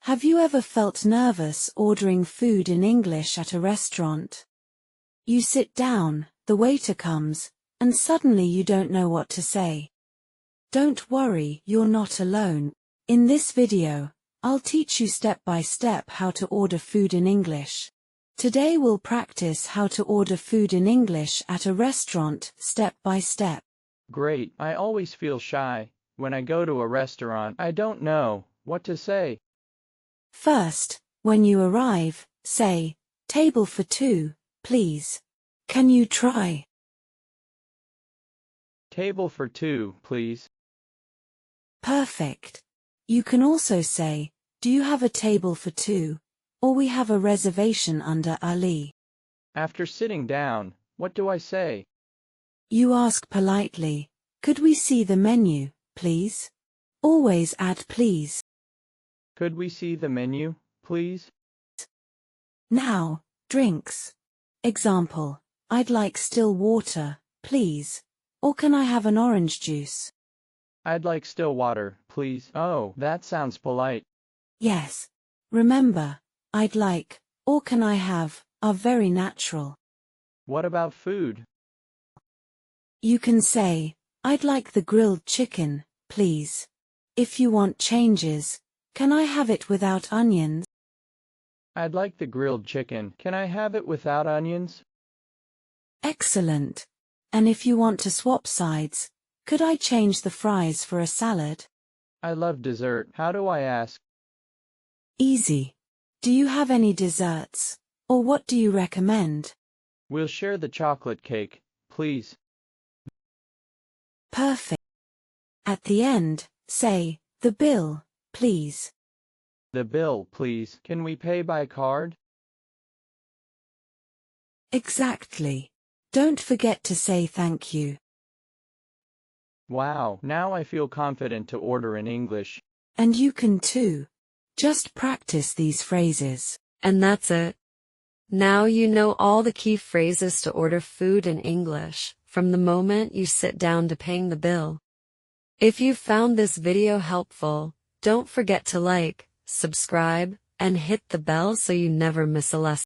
Have you ever felt nervous ordering food in English at a restaurant? You sit down, the waiter comes, and suddenly you don't know what to say. Don't worry, you're not alone. In this video, I'll teach you step by step how to order food in English. Today we'll practice how to order food in English at a restaurant step by step. Great, I always feel shy. When I go to a restaurant, I don't know what to say. First, when you arrive, say, "Table for two, please." Can you try? Table for two, please. Perfect. You can also say, "Do you have a table for two?" Or "We have a reservation under Ali." After sitting down, what do I say? You ask politely, "Could we see the menu, please?" Always add please. Could we see the menu, please? Now, drinks. Example, "I'd like still water, please." Or "Can I have an orange juice?" I'd like still water, please. Oh, that sounds polite. Yes. Remember, "I'd like" or "Can I have" are very natural. What about food? You can say, "I'd like the grilled chicken, please." If you want changes, "Can I have it without onions?" I'd like the grilled chicken. Can I have it without onions? Excellent. And if you want to swap sides, "Could I change the fries for a salad?" I love dessert. How do I ask? Easy. "Do you have any desserts?" Or "What do you recommend?" We'll share the chocolate cake, please. Perfect. At the end, say, "The bill, please." The bill, please. Can we pay by card? Exactly. Don't forget to say thank you. Wow, now I feel confident to order in English. And you can too. Just practice these phrases. And that's it. Now you know all the key phrases to order food in English, from the moment you sit down to paying the bill. If you found this video helpful, don't forget to like, subscribe, and hit the bell so you never miss a lesson.